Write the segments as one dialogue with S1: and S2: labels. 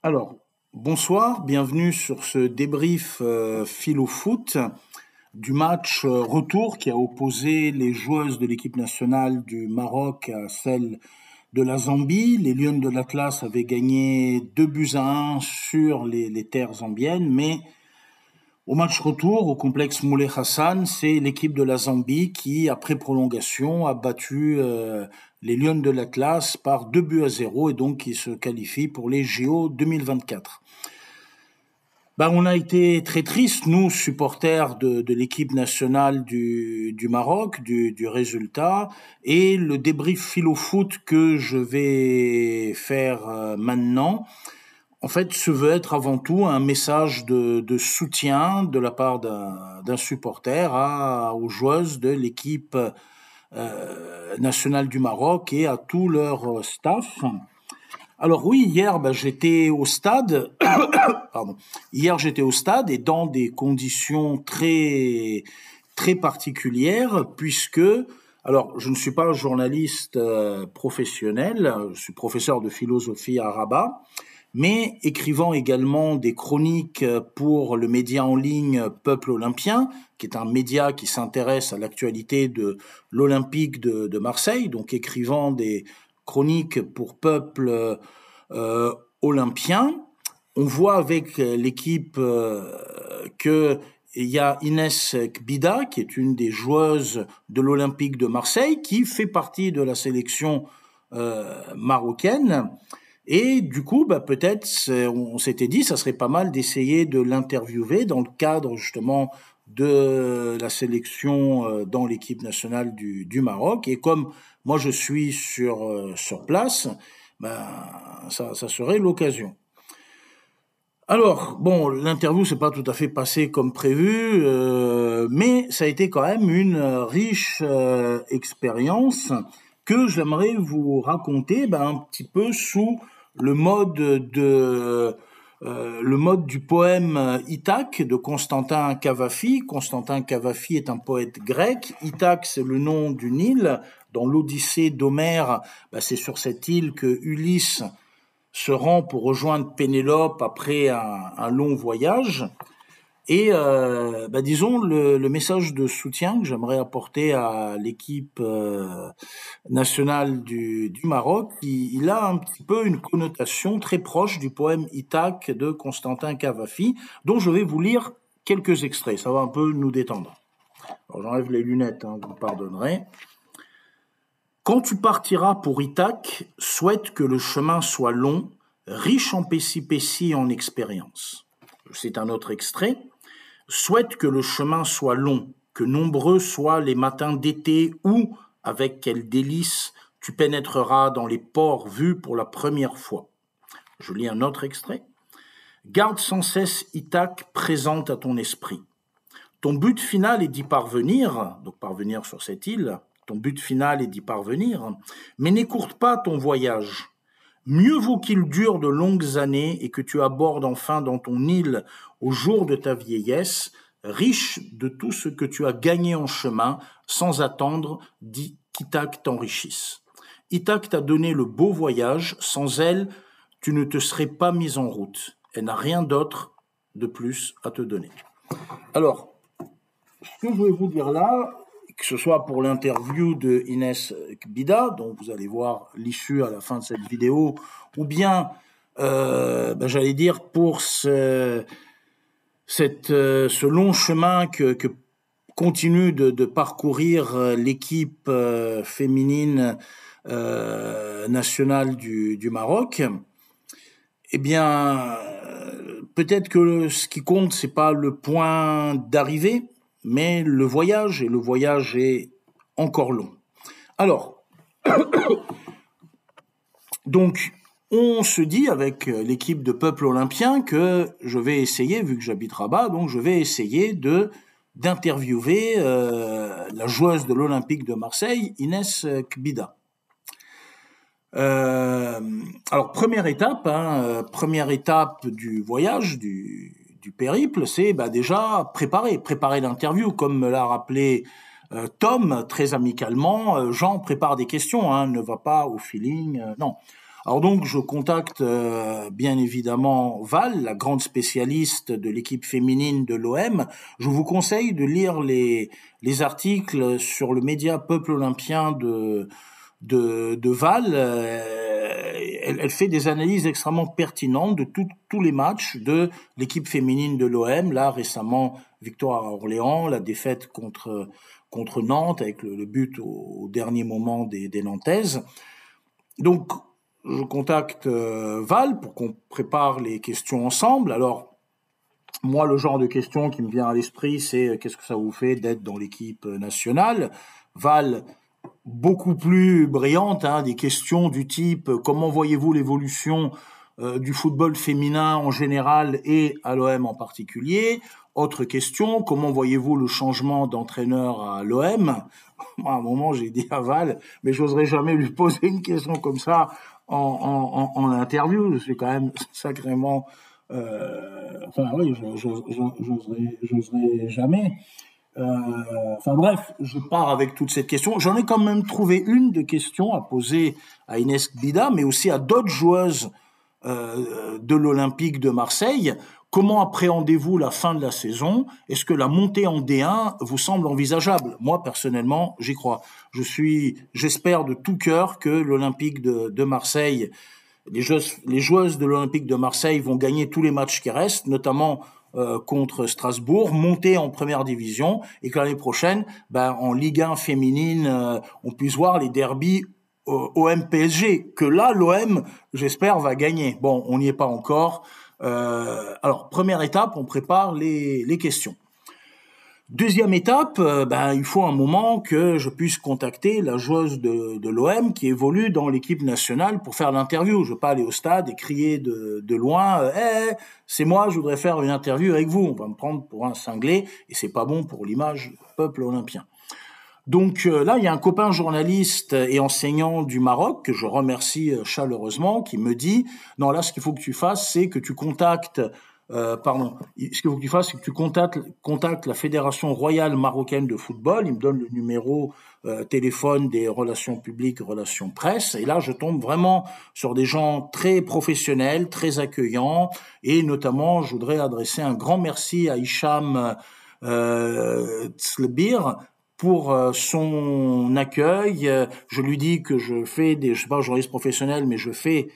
S1: Alors, bonsoir, bienvenue sur ce débrief Philo Foot du match retour qui a opposé les joueuses de l'équipe nationale du Maroc à celles de la Zambie. Les Lions de l'Atlas avaient gagné 2-1 sur les terres zambiennes, mais au match retour, au complexe Moulay Hassan, c'est l'équipe de la Zambie qui, après prolongation, a battu les Lions de l'Atlas par 2-0 et donc qui se qualifie pour les JO 2024. On a été très tristes, nous, supporters de l'équipe nationale du Maroc, du résultat, et le débrief philo-foot que je vais faire maintenant, en fait, se veut être avant tout un message de soutien de la part d'un supporter aux joueuses de l'équipe nationale du Maroc et à tout leur staff. Alors oui, hier, j'étais au stade. Pardon. Hier, j'étais au stade et dans des conditions très très particulières, puisque alors je ne suis pas journaliste professionnel, je suis professeur de philosophie à Rabat, mais écrivant également des chroniques pour le média en ligne Peuple Olympien, qui est un média qui s'intéresse à l'actualité de l'Olympique de Marseille, donc écrivant des chroniques pour Peuple Olympien. On voit avec l'équipe qu'il y a Inès Kbida, qui est une des joueuses de l'Olympique de Marseille, qui fait partie de la sélection marocaine. Et du coup, peut-être, on s'était dit, ça serait pas mal d'essayer de l'interviewer dans le cadre justement de la sélection dans l'équipe nationale du Maroc. Et comme moi je suis sur place, ça serait l'occasion. Alors, l'interview s'est pas tout à fait passée comme prévu, mais ça a été quand même une riche expérience que j'aimerais vous raconter un petit peu sous le mode du poème Ithaque de Constantin Cavafi. Constantin Cavafi est un poète grec. Ithaque, c'est le nom d'une île. Dans l'Odyssée d'Homère, c'est sur cette île que Ulysse se rend pour rejoindre Pénélope après un long voyage. Et disons le message de soutien que j'aimerais apporter à l'équipe nationale du Maroc, il a un petit peu une connotation très proche du poème Ithaque de Constantin Cavafi, dont je vais vous lire quelques extraits. Ça va un peu nous détendre. Alors j'enlève les lunettes, vous pardonnerez. Quand tu partiras pour Ithaque, souhaite que le chemin soit long, riche en péripéties et en expérience. C'est un autre extrait. Souhaite que le chemin soit long, que nombreux soient les matins d'été où, avec quel délice, tu pénétreras dans les ports vus pour la première fois. Je lis un autre extrait. Garde sans cesse Ithaque présente à ton esprit. Ton but final est d'y parvenir, donc parvenir sur cette île, ton but final est d'y parvenir, mais n'écourte pas ton voyage. Mieux vaut qu'il dure de longues années et que tu abordes enfin dans ton île au jour de ta vieillesse, riche de tout ce que tu as gagné en chemin, sans attendre qu'Ithaque t'enrichisse. Ithaque t'a donné le beau voyage, sans elle, tu ne te serais pas mis en route. Elle n'a rien d'autre de plus à te donner. Alors, ce que je vais vous dire là, que ce soit pour l'interview de Inès Kbida, dont vous allez voir l'issue à la fin de cette vidéo, ou bien, j'allais dire, pour ce long chemin que continue de parcourir l'équipe féminine nationale du Maroc, peut-être que ce qui compte, c'est pas le point d'arrivée, mais le voyage, et le voyage est encore long. Alors, donc, on se dit avec l'équipe de Peuple Olympien que je vais essayer, vu que j'habite Rabat, donc je vais essayer d'interviewer la joueuse de l'Olympique de Marseille, Inès Kbida. Alors, première étape du voyage, du périple, c'est déjà préparer l'interview, comme me l'a rappelé Tom très amicalement. Jean prépare des questions, ne va pas au feeling, non. Alors donc, je contacte bien évidemment Val, la grande spécialiste de l'équipe féminine de l'OM. Je vous conseille de lire les articles sur le média Peuple Olympien de Val. Elle fait des analyses extrêmement pertinentes de tous les matchs de l'équipe féminine de l'OM. Là, récemment, victoire à Orléans, la défaite contre Nantes avec le but au dernier moment des Nantaises. Donc, je contacte Val pour qu'on prépare les questions ensemble. Alors, moi, le genre de questions qui me vient à l'esprit, c'est qu'est-ce que ça vous fait d'être dans l'équipe nationale? Val, beaucoup plus brillante, des questions du type comment voyez-vous l'évolution du football féminin en général et à l'OM en particulier? Autre question, comment voyez-vous le changement d'entraîneur à l'OM? À un moment, j'ai dit à Val, mais j'oserais jamais lui poser une question comme ça en interview. Je suis quand même sacrément... enfin oui, j'oserais jamais. Enfin bref, je pars avec toute cette question. J'en ai quand même trouvé une de questions à poser à Inès Bida, mais aussi à d'autres joueuses de l'Olympique de Marseille. Comment appréhendez-vous la fin de la saison? Est-ce que la montée en D1 vous semble envisageable? Moi, personnellement, j'y crois. J'espère de tout cœur que l'Olympique de Marseille, les joueuses de l'Olympique de Marseille vont gagner tous les matchs qui restent, notamment contre Strasbourg, monter en première division, et que l'année prochaine, en Ligue 1 féminine, on puisse voir les derbies OM-PSG, que là, l'OM, j'espère, va gagner. Bon, on n'y est pas encore. Alors, première étape, on prépare les questions. Deuxième étape, il faut un moment que je puisse contacter la joueuse de l'OM qui évolue dans l'équipe nationale pour faire l'interview. Je ne veux pas aller au stade et crier de loin c'est moi, je voudrais faire une interview avec vous. On va me prendre pour un cinglé et c'est pas bon pour l'image du peuple olympien. Donc là, il y a un copain journaliste et enseignant du Maroc que je remercie chaleureusement qui me dit « Non, là, ce qu'il faut que tu fasses, c'est que tu contactes... ce qu'il faut que tu fasses, c'est que tu contactes la Fédération royale marocaine de football. » Il me donne le numéro téléphone des relations publiques, relations presse. Et là, je tombe vraiment sur des gens très professionnels, très accueillants. Et notamment, je voudrais adresser un grand merci à Hicham Tslebir pour son accueil. Je lui dis que je suis pas journaliste professionnel, mais je fais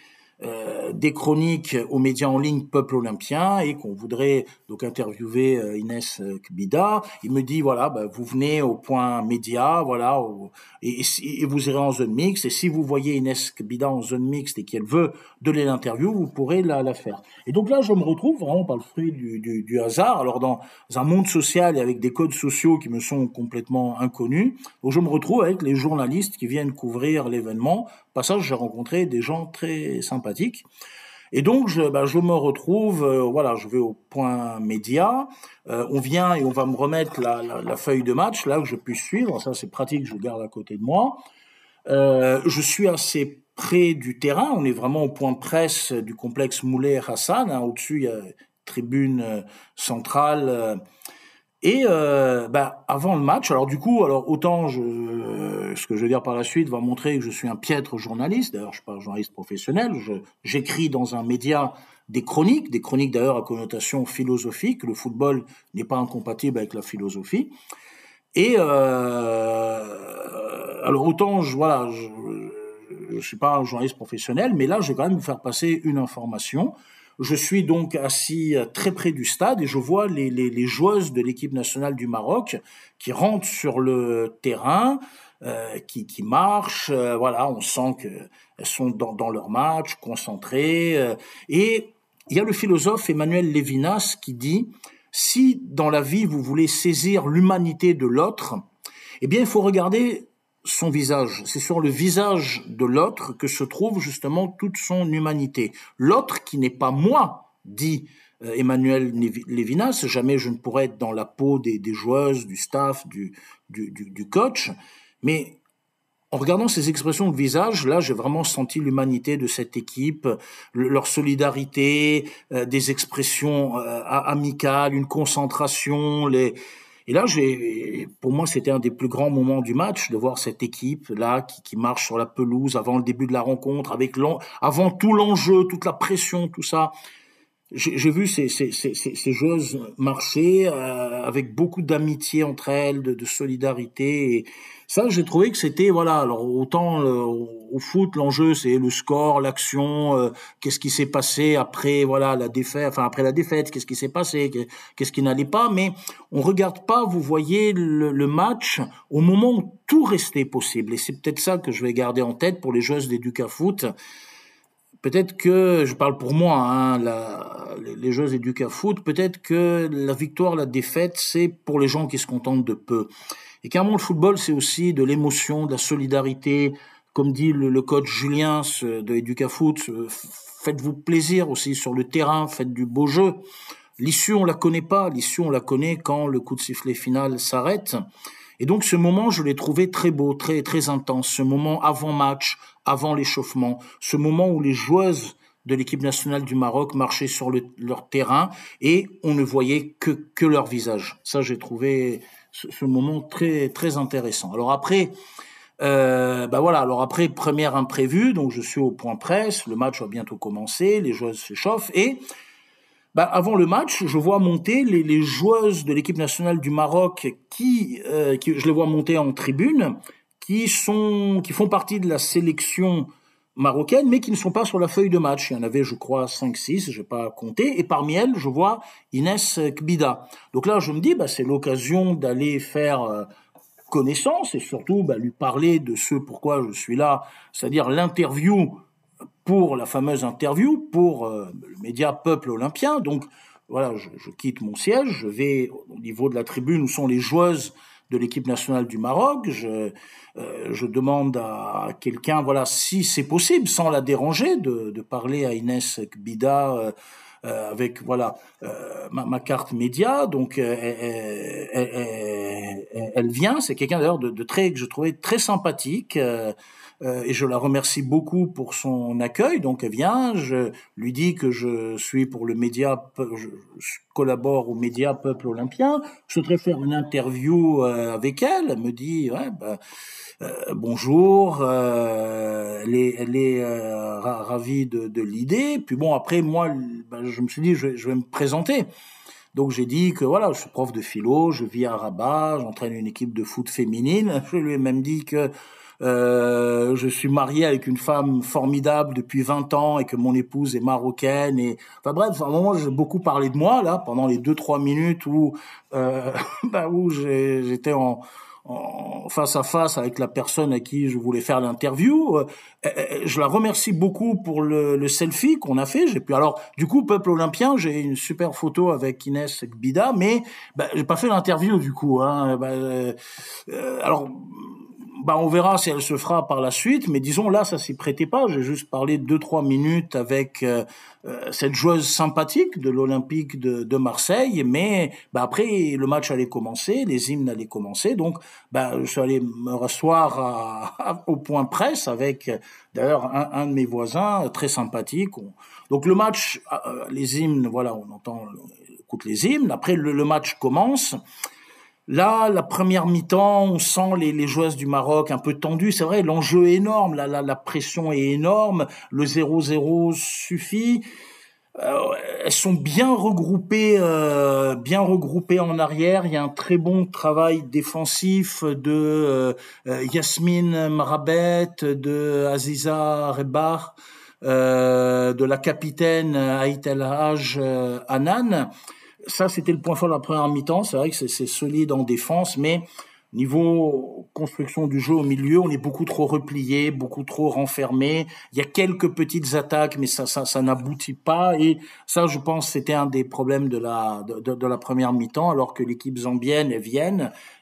S1: des chroniques aux médias en ligne Peuple Olympien et qu'on voudrait donc interviewer Inès Kbida. Il me dit voilà, vous venez au point média, voilà, et vous irez en zone mixte. Et si vous voyez Inès Kbida en zone mixte et qu'elle veut donner l'interview, vous pourrez la faire. Et donc là, je me retrouve vraiment par le fruit du hasard. Alors dans un monde social et avec des codes sociaux qui me sont complètement inconnus, donc je me retrouve avec les journalistes qui viennent couvrir l'événement. Passage, j'ai rencontré des gens très sympathiques. Et donc, je me retrouve, je vais au point média, on vient et on va me remettre la feuille de match, là, que je puisse suivre. Ça, c'est pratique, je le garde à côté de moi. Je suis assez près du terrain, on est vraiment au point presse du complexe Moulay Hassan, au-dessus, il y a une tribune centrale. Et avant le match, autant ce que je veux dire par la suite va montrer que je suis un piètre journaliste. D'ailleurs, je suis pas un journaliste professionnel. J'écris dans un média des chroniques d'ailleurs à connotation philosophique. Le football n'est pas incompatible avec la philosophie. Et autant je suis pas un journaliste professionnel, mais là, je vais quand même vous faire passer une information. Je suis donc assis très près du stade et je vois les joueuses de l'équipe nationale du Maroc qui rentrent sur le terrain, qui marchent. On sent qu'elles sont dans leur match, concentrées. Et il y a le philosophe Emmanuel Lévinas qui dit « Si dans la vie vous voulez saisir l'humanité de l'autre, eh bien il faut regarder son visage. C'est sur le visage de l'autre que se trouve justement toute son humanité. L'autre qui n'est pas moi, dit Emmanuel Lévinas, jamais je ne pourrais être dans la peau des joueuses, du staff, du coach, mais en regardant ces expressions de visage, là, j'ai vraiment senti l'humanité de cette équipe, leur solidarité, des expressions amicales, une concentration, Et là, pour moi, c'était un des plus grands moments du match de voir cette équipe-là qui marche sur la pelouse avant le début de la rencontre, avant tout l'enjeu, toute la pression, tout ça. J'ai vu ces joueuses marcher avec beaucoup d'amitié entre elles, de solidarité. Et ça, j'ai trouvé que c'était, voilà, alors autant au foot, l'enjeu, c'est le score, l'action, qu'est-ce qui s'est passé après, voilà, la défaite, enfin après la défaite, qu'est-ce qui s'est passé, qu'est-ce qui n'allait pas. Mais on regarde pas, vous voyez, le match au moment où tout restait possible. Et c'est peut-être ça que je vais garder en tête pour les joueuses d'Educafoot. Peut-être que, je parle pour moi, hein, les joueuses d'Educafoot, peut-être que la victoire, la défaite, c'est pour les gens qui se contentent de peu. Et carrément, le football, c'est aussi de l'émotion, de la solidarité. Comme dit le coach Julien de Educafoot, faites-vous plaisir aussi sur le terrain, faites du beau jeu. L'issue, on la connaît pas. L'issue, on la connaît quand le coup de sifflet final s'arrête. Et donc ce moment, je l'ai trouvé très beau, très très intense. Ce moment avant match, avant l'échauffement, ce moment où les joueuses de l'équipe nationale du Maroc marchaient sur leur terrain et on ne voyait que leur visage. Ça, j'ai trouvé ce moment très très intéressant. Alors après, voilà. Alors après, première imprévue, donc je suis au point presse. Le match va bientôt commencer, les joueuses s'échauffent et avant le match, je vois monter les joueuses de l'équipe nationale du Maroc qui je les vois monter en tribune, qui font partie de la sélection marocaine, mais qui ne sont pas sur la feuille de match. Il y en avait, je crois, 5-6, je n'ai pas compté. Et parmi elles, je vois Inès Kbida. Donc là, je me dis, c'est l'occasion d'aller faire connaissance et surtout lui parler de ce pourquoi je suis là, c'est-à-dire l'interview pour la fameuse interview pour le média Peuple Olympien. Donc voilà, je quitte mon siège, je vais au niveau de la tribune où sont les joueuses de l'équipe nationale du Maroc. Je demande à quelqu'un, voilà, si c'est possible, sans la déranger, de parler à Inès Kbida avec voilà ma carte média. Donc elle vient. C'est quelqu'un d'ailleurs de très que je trouvais très sympathique. Et je la remercie beaucoup pour son accueil. Donc elle vient, je lui dis que je suis pour le média, je collabore au média Peuple Olympien. Je voudrais faire une interview avec elle. Elle me dit, ouais, bonjour, elle est ravie de l'idée. Puis bon, après moi, je me suis dit, je vais me présenter. Donc j'ai dit que voilà, je suis prof de philo, je vis à Rabat, j'entraîne une équipe de foot féminine. Je lui ai même dit que je suis marié avec une femme formidable depuis 20 ans et que mon épouse est marocaine. Et enfin bref, à un moment, j'ai beaucoup parlé de moi là pendant les 2-3 minutes où où j'étais en face à face avec la personne à qui je voulais faire l'interview. Je la remercie beaucoup pour le selfie qu'on a fait. J'ai pu alors du coup Peuple Olympien, j'ai une super photo avec Inès Kbida, mais j'ai pas fait l'interview du coup. Hein. Alors on verra si elle se fera par la suite, mais disons là, ça s'y prêtait pas. J'ai juste parlé 2-3 minutes avec cette joueuse sympathique de l'Olympique de Marseille, mais après le match allait commencer, les hymnes allaient commencer, donc je suis allé me rasseoir au point presse avec d'ailleurs un de mes voisins très sympathique. Donc le match, les hymnes, voilà, on écoute les hymnes. Après le match commence. Là, la première mi-temps, on sent les joueuses du Maroc un peu tendues. C'est vrai, l'enjeu est énorme, la pression est énorme, le 0-0 suffit. Elles sont bien regroupées en arrière. Il y a un très bon travail défensif de Yasmine Marabet, de Aziza Rebar, de la capitaine Aït El Haj Hanan. Ça, c'était le point fort de la première mi-temps. C'est vrai que c'est solide en défense, mais niveau construction du jeu au milieu, on est beaucoup trop replié, beaucoup trop renfermé. Il y a quelques petites attaques, mais ça n'aboutit pas. Et ça, je pense, c'était un des problèmes de la première mi-temps, alors que l'équipe zambienne,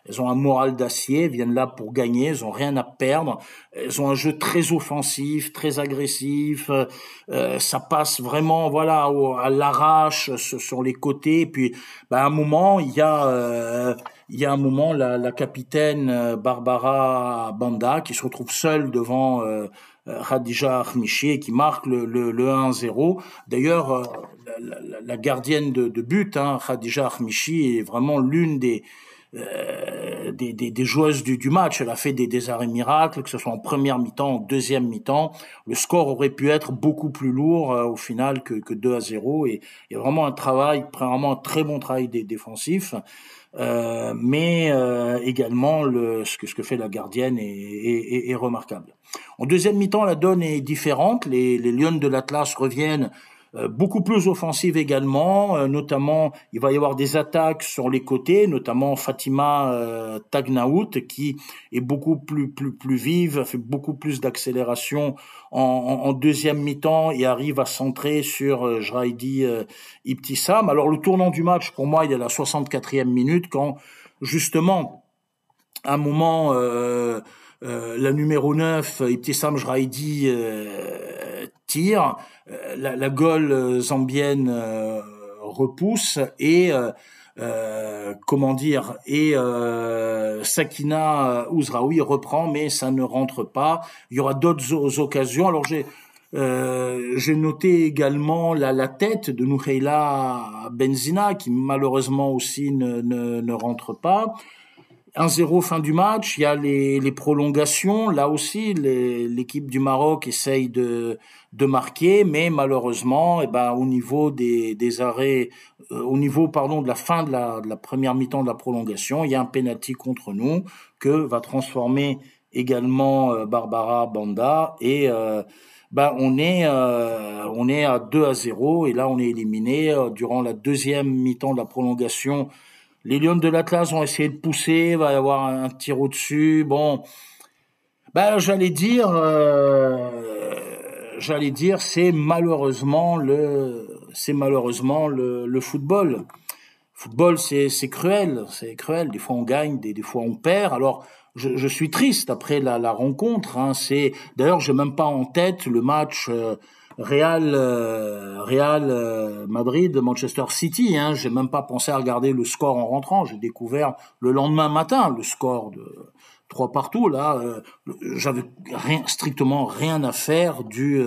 S1: elles ont un moral d'acier, elles viennent là pour gagner, elles ont rien à perdre. Elles ont un jeu très offensif, très agressif. Ça passe vraiment, voilà, à l'arrache sur les côtés. Et puis, à un moment, il y a un moment la capitaine Barbara Banda qui se retrouve seule devant Khadija Ahmichi et qui marque le 1-0. D'ailleurs, la gardienne de but, Khadija Ahmichi, est vraiment l'une des des joueuses du match. Elle a fait des arrêts miracles, que ce soit en première mi-temps, en deuxième mi-temps. Le score aurait pu être beaucoup plus lourd au final que 2-0. Et il y a vraiment vraiment un très bon travail défensif. Mais également ce que fait la gardienne est remarquable. En deuxième mi-temps, la donne est différente. Les Lions de l'Atlas reviennent beaucoup plus offensive également, notamment il va y avoir des attaques sur les côtés, notamment Fatima Tagnaout qui est beaucoup plus vive, fait beaucoup plus d'accélération en deuxième mi-temps et arrive à centrer sur Jraidi Ibtissam. Alors le tournant du match pour moi il est à la 64e minute quand justement à un moment la numéro 9, Ibtissam Jraidi, tire, la goal zambienne repousse et Sakina Ouzraoui reprend, mais ça ne rentre pas. Il y aura d'autres occasions. Alors j'ai noté également la tête de Nouheila Benzina qui malheureusement aussi ne rentre pas. 1-0 fin du match, il y a les prolongations. Là aussi, l'équipe du Maroc essaye de marquer, mais malheureusement, au niveau des arrêts, au niveau de la fin de la première mi-temps de la prolongation, il y a un penalty contre nous que va transformer également Barbara Banda et on est à 2-0 et là on est éliminé durant la deuxième mi-temps de la prolongation. Les Lions de l'Atlas vont essayer de pousser, il va y avoir un tir au-dessus. Bon, j'allais dire, c'est malheureusement le football. Football, c'est cruel, c'est cruel. Des fois on gagne, des fois on perd. Alors je suis triste après la rencontre. Hein. D'ailleurs, j'ai même pas en tête le match. Real Madrid, Manchester City. Hein. J'ai même pas pensé à regarder le score en rentrant. J'ai découvert le lendemain matin le score de 3-3. Là, j'avais strictement rien à faire du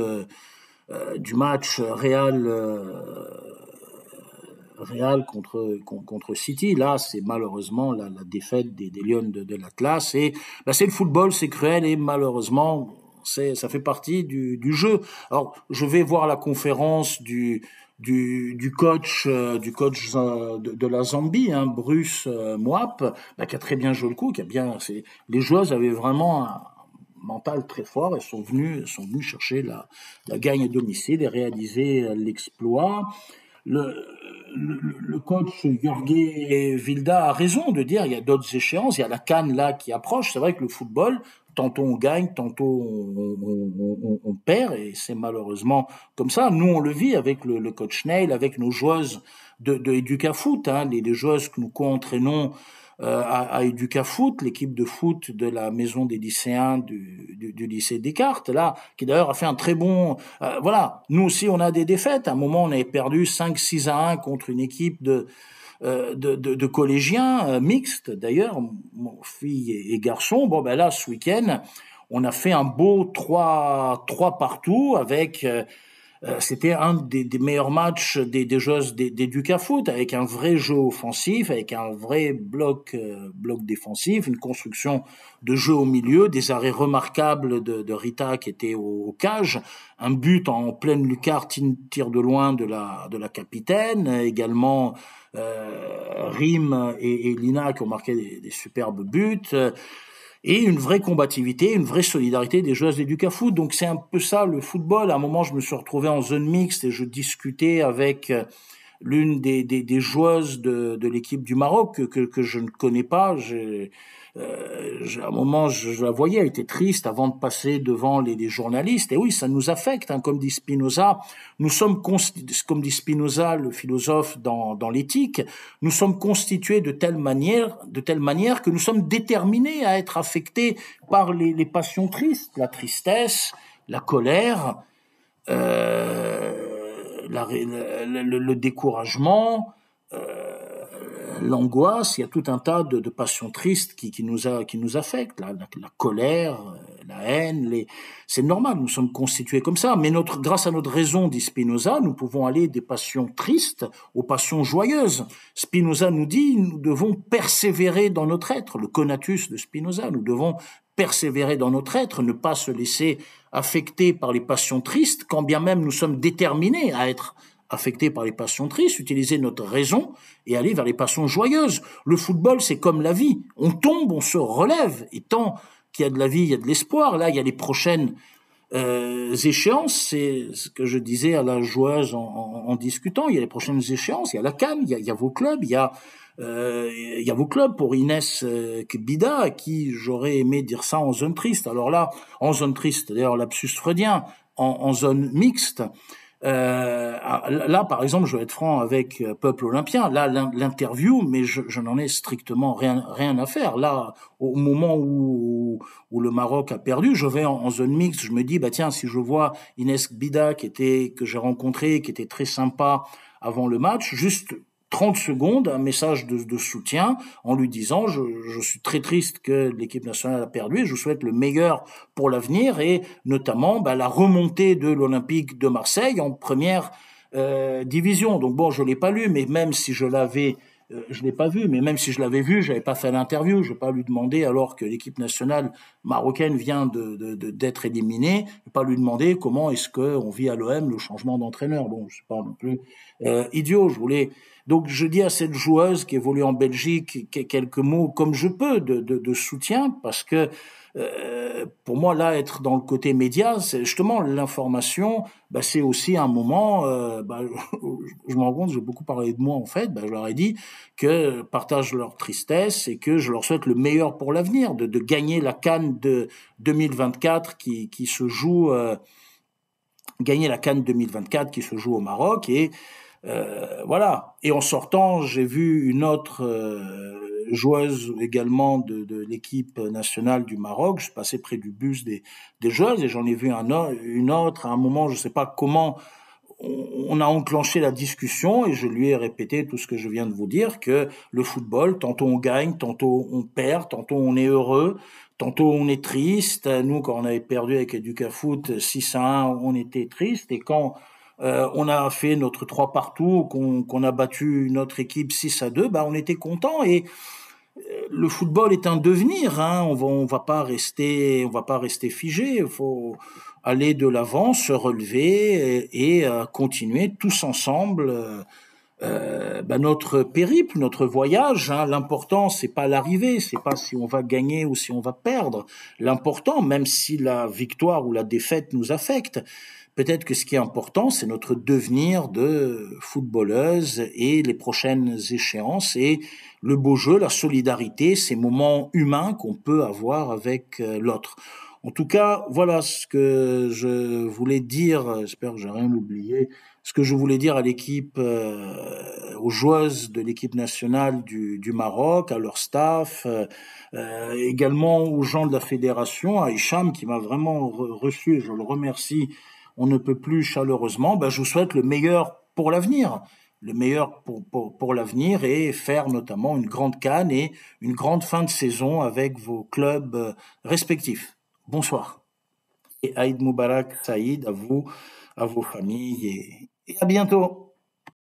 S1: match Real contre City. Là, c'est malheureusement la défaite des Lions de l'Atlas. Et c'est le football, c'est cruel et malheureusement ça fait partie du jeu. Alors, je vais voir la conférence du coach de la Zambie, hein, Bruce Moap, qui a très bien joué le coup, les joueuses avaient vraiment un mental très fort et sont venus chercher la gagne à domicile et réaliser l'exploit. Le coach Jorge Vilda a raison de dire il y a d'autres échéances, il y a la CAN là qui approche. C'est vrai que le football, tantôt on gagne, tantôt on perd, et c'est malheureusement comme ça. Nous, on le vit avec le coach Neil, avec nos joueuses de Educafoot, hein, les joueuses que nous co-entraînons à Educafoot, l'équipe de foot de la maison des lycéens du lycée Descartes, là, qui d'ailleurs a fait un très bon... voilà, nous aussi on a des défaites. À un moment, on avait perdu 5-6-1 contre une équipe de collégiens mixtes, d'ailleurs, filles et garçons. Bon, là, ce week-end, on a fait un beau 3 partout avec... c'était un des meilleurs matchs des joueuses d'Educafoot, avec un vrai jeu offensif, avec un vrai bloc défensif, une construction de jeu au milieu, des arrêts remarquables de Rita qui était au cage, un but en pleine lucarne, tir de loin de la capitaine, également Rim et Lina qui ont marqué des superbes buts. Et une vraie combativité, une vraie solidarité des joueuses d'Educafoot. Donc c'est un peu ça le football. À un moment, je me suis retrouvé en zone mixte et je discutais avec l'une des joueuses de l'équipe du Maroc que je ne connais pas. À un moment, je la voyais, elle était triste avant de passer devant les journalistes. Et oui, ça nous affecte, hein, comme dit Spinoza. Nous sommes, comme dit Spinoza, le philosophe dans l'éthique, nous sommes constitués de telle manière que nous sommes déterminés à être affectés par les passions tristes, la tristesse, la colère, le découragement, l'angoisse, il y a tout un tas de passions tristes qui nous affectent, la colère, la haine, c'est normal, nous sommes constitués comme ça, mais grâce à notre raison, dit Spinoza, nous pouvons aller des passions tristes aux passions joyeuses. Spinoza nous dit, nous devons persévérer dans notre être, le conatus de Spinoza, nous devons persévérer dans notre être, ne pas se laisser affecter par les passions tristes, quand bien même nous sommes déterminés à être affectés par les passions tristes, utiliser notre raison et aller vers les passions joyeuses. Le football, c'est comme la vie. On tombe, on se relève. Et tant qu'il y a de la vie, il y a de l'espoir. Là, il y a les prochaines échéances. C'est ce que je disais à la joueuse en discutant. Il y a les prochaines échéances. Il y a la CAN, il y a vos clubs, il y a vos clubs pour Inès Bida, à qui j'aurais aimé dire ça en zone triste. Alors là, en zone triste, d'ailleurs, lapsus freudien, en zone mixte, là, par exemple, je vais être franc avec Peuple Olympien. Là, l'interview, mais je n'en ai strictement rien à faire. Là, au moment où le Maroc a perdu, je vais en zone mixte. Je me dis, bah tiens, si je vois Inès Bida que j'ai rencontré, qui était très sympa avant le match, juste 30 secondes, un message de soutien en lui disant je suis très triste que l'équipe nationale a perdu et je vous souhaite le meilleur pour l'avenir et notamment la remontée de l'Olympique de Marseille en première division. Donc bon, je l'ai pas lu, mais même si je l'ai pas vu, mais même si je l'avais vu, j'avais pas fait l'interview, je vais pas lui demander alors que l'équipe nationale marocaine vient d'être éliminée, je vais pas lui demander comment est-ce que on vit à l'OM le changement d'entraîneur. Bon, je suis pas non plus idiot, donc je dis à cette joueuse qui évolue en Belgique quelques mots comme je peux de soutien, parce que pour moi là, être dans le côté média, c'est justement l'information, c'est aussi un moment, je me rends compte, j'ai beaucoup parlé de moi en fait, je leur ai dit que partagent leur tristesse et que je leur souhaite le meilleur pour l'avenir, de gagner la CAN de 2024 qui se joue, gagner la CAN 2024 qui se joue au Maroc et voilà. Et en sortant, j'ai vu une autre joueuse également de l'équipe nationale du Maroc. Je passais près du bus des joueuses et j'en ai vu une autre. À un moment, je ne sais pas comment, on a enclenché la discussion et je lui ai répété tout ce que je viens de vous dire, que le football, tantôt on gagne, tantôt on perd, tantôt on est heureux, tantôt on est triste. Nous, quand on avait perdu avec Educafoot 6-1, on était triste. Et quand on a fait notre 3 partout, qu'on a battu notre équipe 6-2, on était content. Et le football est un devenir, hein. On va pas rester figé. Il faut aller de l'avant, se relever et continuer tous ensemble notre périple, notre voyage. Hein. L'important, c'est pas l'arrivée, c'est pas si on va gagner ou si on va perdre. L'important, même si la victoire ou la défaite nous affecte, peut-être que ce qui est important, c'est notre devenir de footballeuse et les prochaines échéances et le beau jeu, la solidarité, ces moments humains qu'on peut avoir avec l'autre. En tout cas, voilà ce que je voulais dire. J'espère que j'ai rien oublié. Ce que je voulais dire à l'équipe, aux joueuses de l'équipe nationale du Maroc, à leur staff, également aux gens de la fédération, à Hicham qui m'a vraiment reçu et je le remercie. On ne peut plus chaleureusement. Je vous souhaite le meilleur pour l'avenir. Le meilleur pour l'avenir et faire notamment une grande CAN et une grande fin de saison avec vos clubs respectifs. Bonsoir. Et Aïd Moubarak Saïd à vous, à vos familles et à bientôt.